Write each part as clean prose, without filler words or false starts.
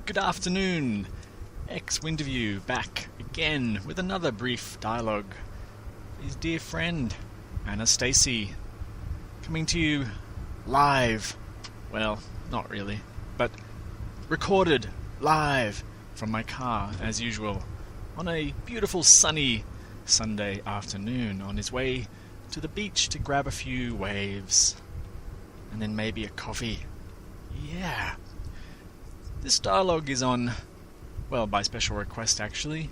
Good afternoon, Winterview back again with another brief dialogue. His dear friend, Annastacey, coming to you live. Well, not really, but recorded live from my car as usual on a beautiful sunny Sunday afternoon on his way to the beach to grab a few waves and then maybe a coffee. Yeah. This dialogue is on, well, by special request actually,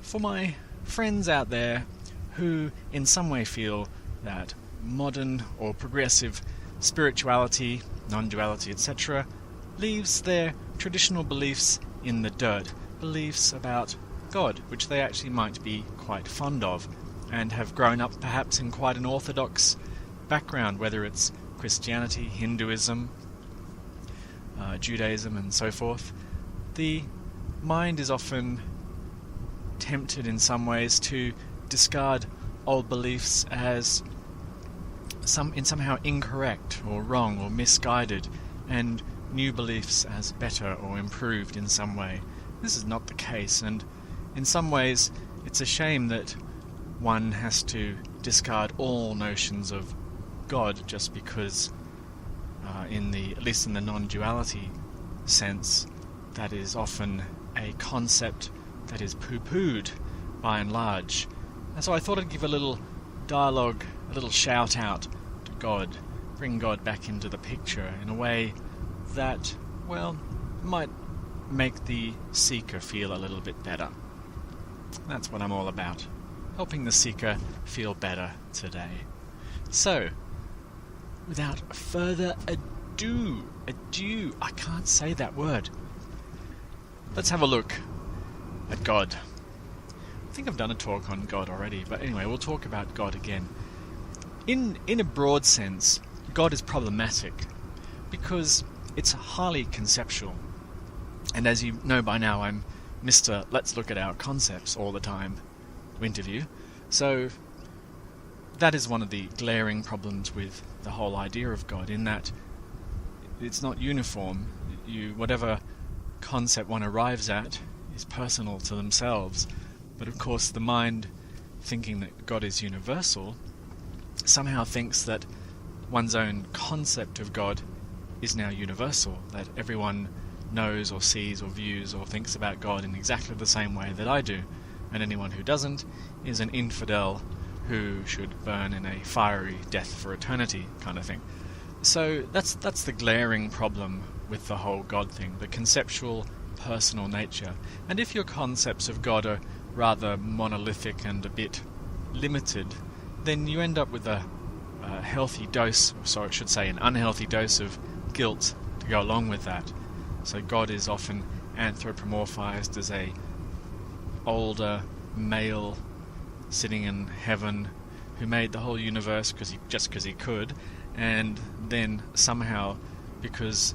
for my friends out there who in some way feel that modern or progressive spirituality, non-duality, etc., leaves their traditional beliefs in the dirt, beliefs about God, which they actually might be quite fond of, and have grown up perhaps in quite an orthodox background, whether it's Christianity, Hinduism, Judaism and so forth. The mind is often tempted in some ways to discard old beliefs as somehow incorrect or wrong or misguided, and new beliefs as better or improved in some way. This is not the case, and in some ways it's a shame that one has to discard all notions of God just because at least in the non-duality sense, that is often a concept that is poo-pooed by and large. And so I thought I'd give a little dialogue, a little shout out to God, bring God back into the picture in a way that, well, might make the seeker feel a little bit better. That's what I'm all about, helping the seeker feel better today. So, without further ado, I can't say that word. Let's have a look at God. I think I've done a talk on God already, but anyway, we'll talk about God again. In a broad sense, God is problematic because it's highly conceptual. And as you know by now, I'm Mr. Let's look at our concepts all the time, Winterview. So that is one of the glaring problems with the whole idea of God, in that it's not uniform. Whatever concept one arrives at is personal to themselves. But of course the mind, thinking that God is universal, somehow thinks that one's own concept of God is now universal, that everyone knows or sees or views or thinks about God in exactly the same way that I do, and anyone who doesn't is an infidel who should burn in a fiery death for eternity kind of thing. So that's the glaring problem with the whole God thing, the conceptual, personal nature. And if your concepts of God are rather monolithic and a bit limited, then you end up with a healthy dose, or I should say an unhealthy dose of guilt to go along with that. So God is often anthropomorphized as a older male sitting in heaven who made the whole universe because he could, and then somehow, because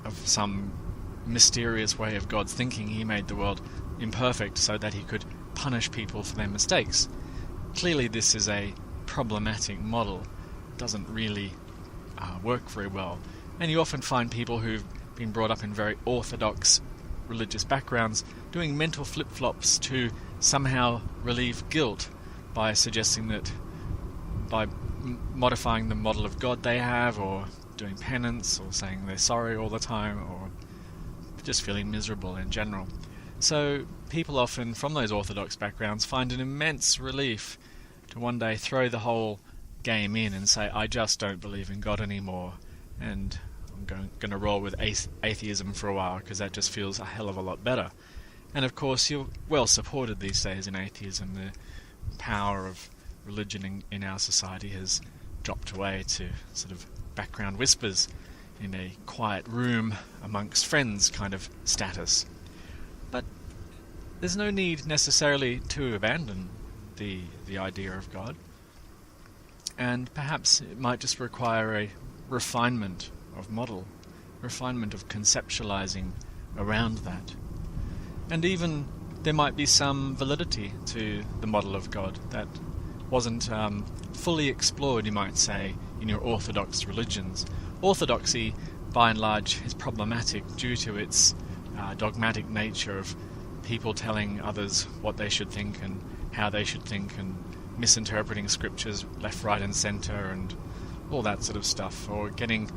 of some mysterious way of God's thinking, he made the world imperfect so that he could punish people for their mistakes. Clearly this is a problematic model. It doesn't really work very well, and you often find people who've been brought up in very orthodox religious backgrounds doing mental flip-flops to somehow relieve guilt by suggesting that by modifying the model of God they have, or doing penance, or saying they're sorry all the time, or just feeling miserable in general. So people often from those orthodox backgrounds find an immense relief to one day throw the whole game in and say, I just don't believe in God anymore, and I'm going to roll with atheism for a while because that just feels a hell of a lot better. And of course you're well supported these days in atheism. The power of religion in our society has dropped away to sort of background whispers in a quiet room amongst friends kind of status. But there's no need necessarily to abandon the idea of God, and perhaps it might just require a refinement of model, refinement of conceptualizing around that. And even there might be some validity to the model of God that wasn't fully explored, you might say, in your orthodox religions. Orthodoxy by and large, is problematic due to its dogmatic nature of people telling others what they should think and how they should think, and misinterpreting scriptures left, right and centre and all that sort of stuff, or getting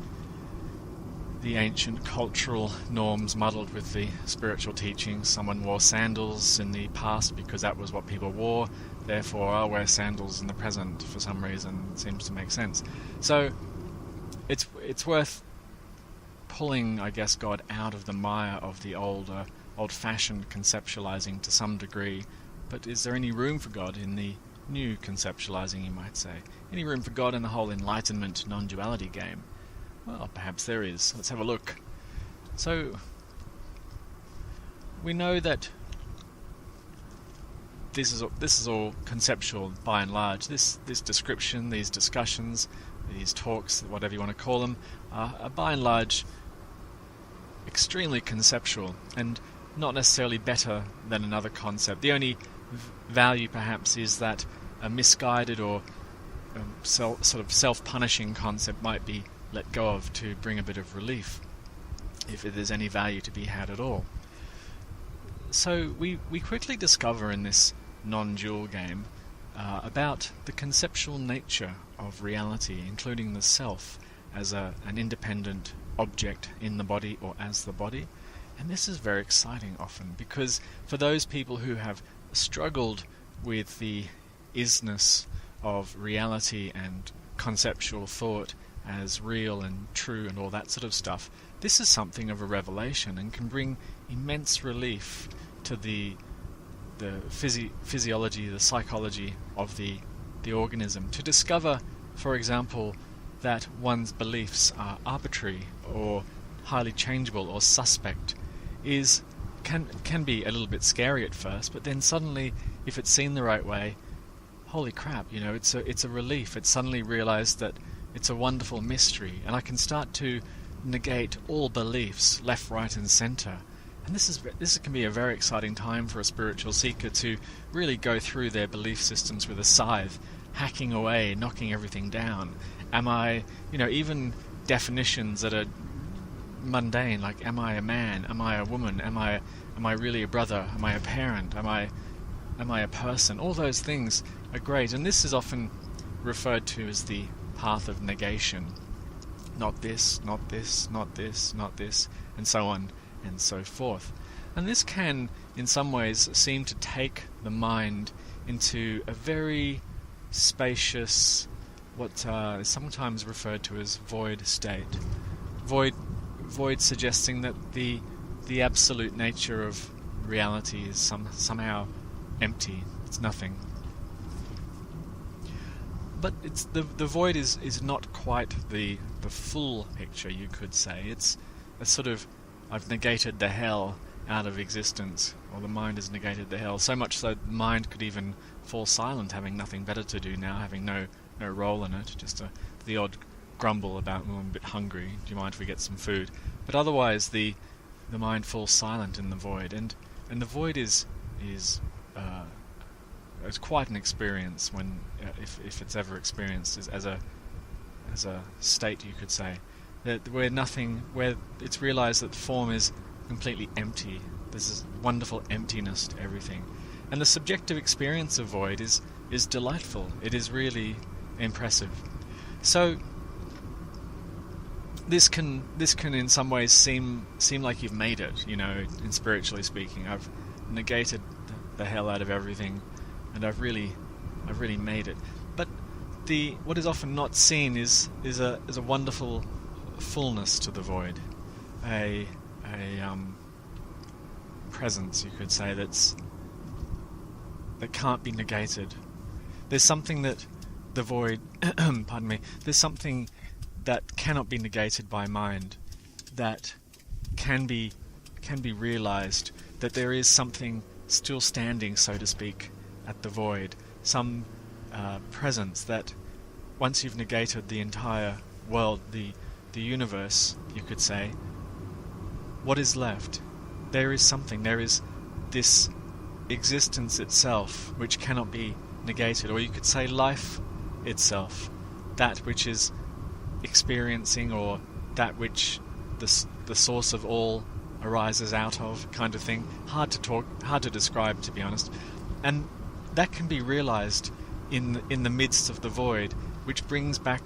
the ancient cultural norms muddled with the spiritual teachings. Someone wore sandals in the past because that was what people wore, therefore I'll wear sandals in the present for some reason. It seems to make sense. So it's worth pulling, I guess, God out of the mire of the old-fashioned conceptualizing to some degree. But is there any room for God in the new conceptualizing, you might say? Any room for God in the whole Enlightenment Non-duality game? Well, perhaps there is. Let's have a look. So, we know that this is all conceptual by and large. This description, these discussions, these talks, whatever you want to call them, are by and large extremely conceptual and not necessarily better than another concept. The only value perhaps is that a misguided or sort of self-punishing concept might be let go of to bring a bit of relief, if there's any value to be had at all. So we quickly discover in this non-dual game about the conceptual nature of reality, including the self as an independent object in the body or as the body. And this is very exciting often, because for those people who have struggled with the isness of reality and conceptual thought as real and true and all that sort of stuff, this is something of a revelation and can bring immense relief to the physiology, the psychology of the organism. To discover, for example, that one's beliefs are arbitrary or highly changeable or suspect can be a little bit scary at first, but then suddenly, if it's seen the right way, holy crap, it's a relief. It's suddenly realized that it's a wonderful mystery, and I can start to negate all beliefs, left, right and center. And this can be a very exciting time for a spiritual seeker to really go through their belief systems with a scythe, hacking away, knocking everything down. Am I, even definitions that are mundane, like am I a man, am I a woman, am I really a brother, am I a parent, am I a person? All those things are great, and this is often referred to as the path of negation. Not this, not this, not this, not this, and so on and so forth. And this can, in some ways, seem to take the mind into a very spacious, what is sometimes referred to as void state. Void suggesting that the absolute nature of reality is somehow empty. It's nothing. But the void is not quite the full picture, you could say. It's a sort of, I've negated the hell out of existence, or the mind has negated the hell, so much so the mind could even fall silent, having nothing better to do now, having no role in it, just the odd grumble about, I'm a bit hungry, do you mind if we get some food? But otherwise the mind falls silent in the void, and the void is quite an experience when, if it's ever experienced, as a state, you could say, that where it's realized that form is completely empty. There's this wonderful emptiness to everything, and the subjective experience of void is delightful. It is really impressive. So this can in some ways seem like you've made it, in spiritually speaking. I've negated the hell out of everything, and I've really made it. But what is often not seen is a wonderful fullness to the void, a presence, you could say, that can't be negated. There's something that the void, pardon me, there's something that cannot be negated by mind, that can be realized, that there is something still standing, so to speak, at the void, some presence that, once you've negated the entire world, the universe, you could say, what is left? There is something, there is this existence itself which cannot be negated, or you could say life itself, that which is experiencing, or that which the source of all arises out of kind of thing. Hard to describe, to be honest. And that can be realized in the midst of the void, which brings back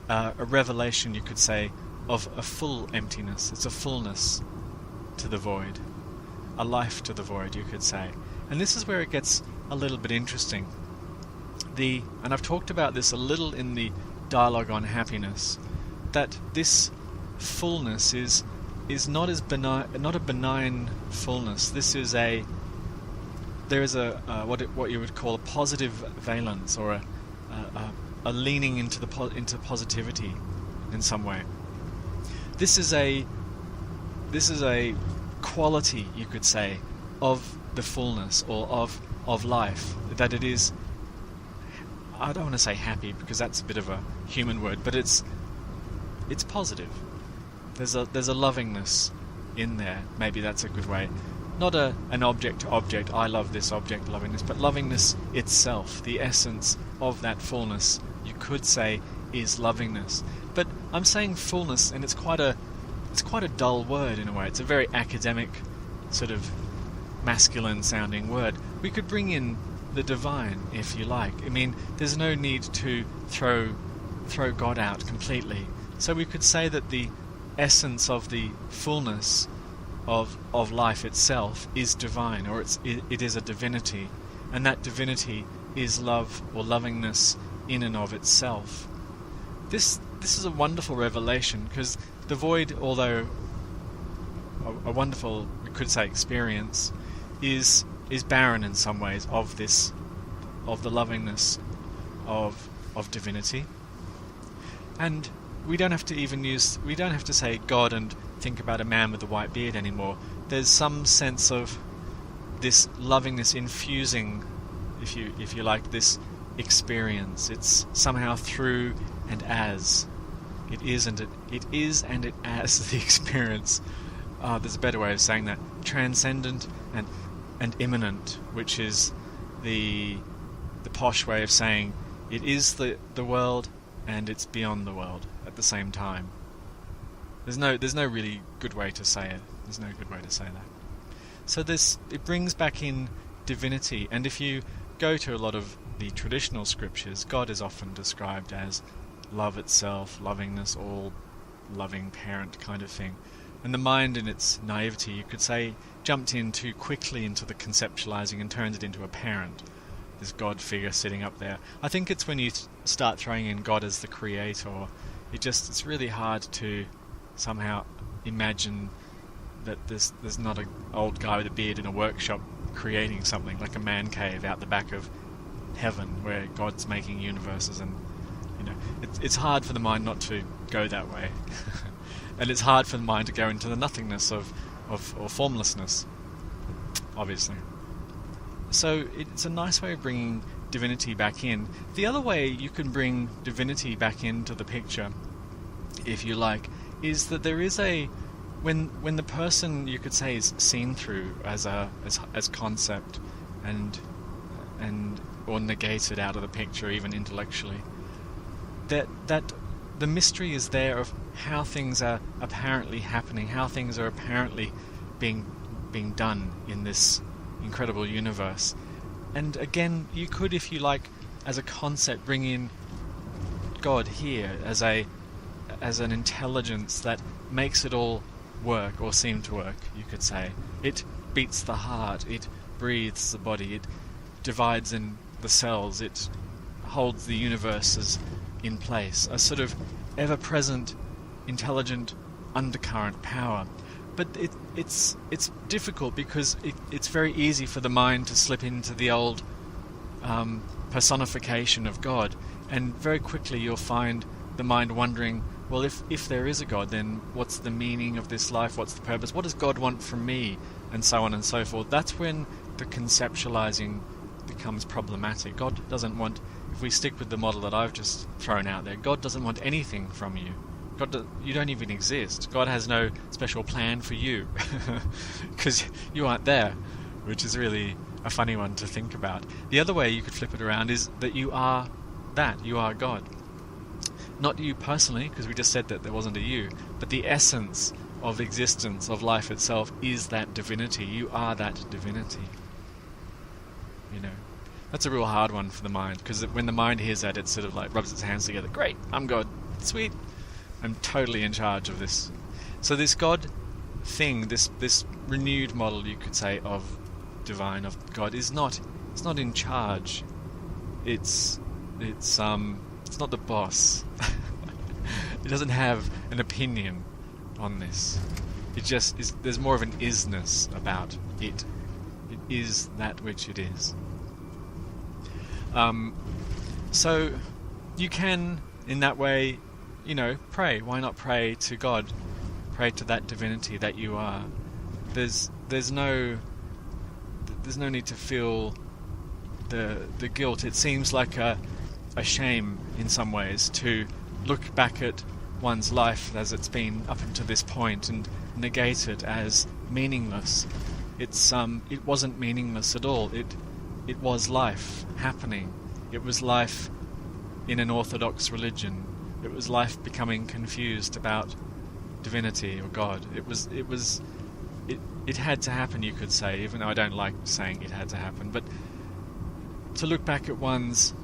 a revelation, you could say, of a full emptiness. It's a fullness to the void, a life to the void, you could say. And this is where it gets a little bit interesting. And I've talked about this a little in the dialogue on happiness, that this fullness is not as benign, not a benign fullness. There is what you would call a positive valence, or a leaning into positivity in some way. This is a quality, you could say, of the fullness, or of life, that it is. I don't want to say happy, because that's a bit of a human word, but it's positive. There's a lovingness in there. Maybe that's a good way. Not an object to object, I love this object, lovingness, but lovingness itself, the essence of that fullness, you could say, is lovingness. But I'm saying fullness, and it's quite a dull word in a way. It's a very academic, sort of masculine sounding word. We could bring in the divine, if you like. I mean, there's no need to throw God out completely. So we could say that the essence of the fullness of life itself is divine, or it is a divinity, and that divinity is love, or lovingness in and of itself. This is a wonderful revelation, because the void, although a wonderful, we could say, experience, is barren in some ways of the lovingness of divinity. And we don't have to say God and think about a man with a white beard anymore. There's some sense of this lovingness infusing, if you like, this experience. It's somehow through and as it is, and it as the experience. There's a better way of saying that: transcendent and immanent, which is the posh way of saying it is the world and it's beyond the world at the same time. There's no really good way to say it. There's no good way to say that. So it brings back in divinity, and if you go to a lot of the traditional scriptures, God is often described as love itself, lovingness, all loving parent kind of thing. And the mind, in its naivety, you could say, jumped in too quickly into the conceptualizing and turned it into a parent, this God figure sitting up there. I think it's when you start throwing in God as the creator, it's really hard to somehow imagine that there's not an old guy with a beard in a workshop creating something like a man cave out the back of heaven where God's making universes, and it's hard for the mind not to go that way. And it's hard for the mind to go into the nothingness or formlessness, obviously. So it's a nice way of bringing divinity back in. The other way you can bring divinity back into the picture, if you like, is that there is when the person, you could say, is seen through as concept and or negated out of the picture, even intellectually, that the mystery is there of how things are apparently happening, how things are apparently being done in this incredible universe. And again, you could, if you like, as a concept, bring in God here as an intelligence that makes it all work, or seem to work, you could say. It beats the heart, it breathes the body, it divides in the cells, it holds the universes in place, a sort of ever-present, intelligent undercurrent power. But it's difficult because it's very easy for the mind to slip into the old personification of God, and very quickly you'll find the mind wondering, well, if there is a God, then what's the meaning of this life? What's the purpose? What does God want from me? And so on and so forth. That's when the conceptualizing becomes problematic. God doesn't want, if we stick with the model that I've just thrown out there, God doesn't want anything from you. You don't even exist. God has no special plan for you because you aren't there, which is really a funny one to think about. The other way you could flip it around is that you are God. Not you personally, because we just said that there wasn't a you, but the essence of existence, of life itself, is that divinity. You are that divinity. You know, that's a real hard one for the mind, because when the mind hears that, it sort of like rubs its hands together. Great, I'm God. Sweet. I'm totally in charge of this. So this God thing, this renewed model, you could say, of divine, of God, it's not in charge. It's not the boss. It doesn't have an opinion on this. It just is. There's more of an isness about it. It is that which it is. So you can, in that way, pray. Why not pray to God? Pray to that divinity that you are. There's no need to feel the guilt. It seems like a shame in some ways to look back at one's life as it's been up until this point and negate it as meaningless. It wasn't meaningless at all. It was life happening. It was life in an orthodox religion. It was life becoming confused about divinity or God. It had to happen, you could say, even though I don't like saying it had to happen. But to look back at one's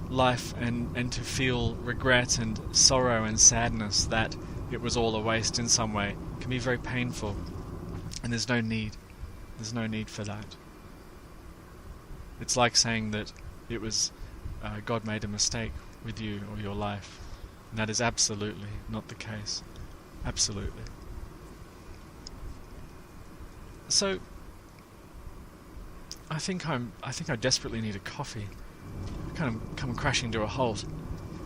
life and to feel regret and sorrow and sadness that it was all a waste in some way can be very painful, and there's no need for that. It's like saying that it was God made a mistake with you or your life, and that is absolutely not the case. Absolutely. So I think I desperately need a coffee. Kind of come crashing to a halt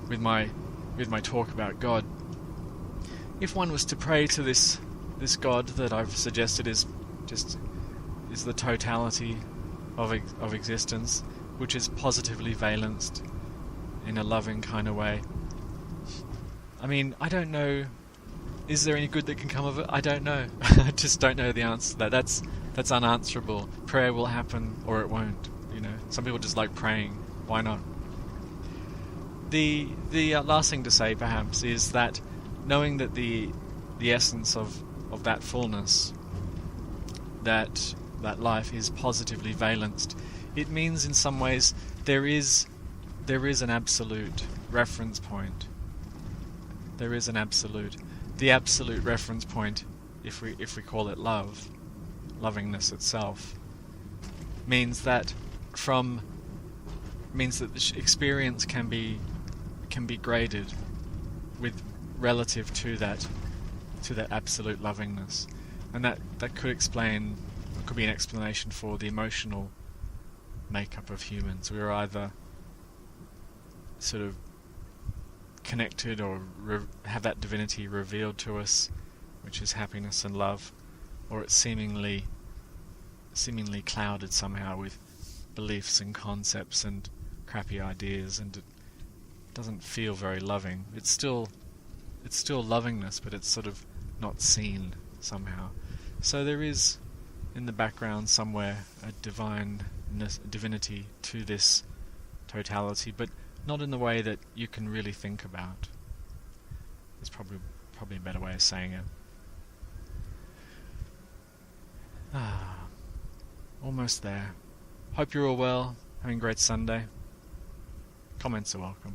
with my talk about God. If one was to pray to this God that I've suggested is the totality of existence, which is positively valenced in a loving kind of way. I mean, I don't know. Is there any good that can come of it? I don't know. I just don't know the answer to that. That's unanswerable. Prayer will happen or it won't. Some people just like praying. Why not? The last thing to say, perhaps, is that knowing that the essence of that fullness, that life is positively valenced, it means in some ways there is an absolute reference point. There is an absolute. The absolute reference point, if we call it love, lovingness itself, means that the experience can be graded with relative to that absolute lovingness, and that could be an explanation for the emotional makeup of humans. We're either sort of connected or have that divinity revealed to us, which is happiness and love, or it's seemingly clouded somehow with beliefs and concepts and crappy ideas, and it doesn't feel very loving. It's still lovingness, but it's sort of not seen somehow. So there is in the background somewhere a divinity to this totality, but not in the way that you can really think about. It's probably a better way of saying it. Almost there. Hope you're all well, having a great Sunday. Comments are welcome.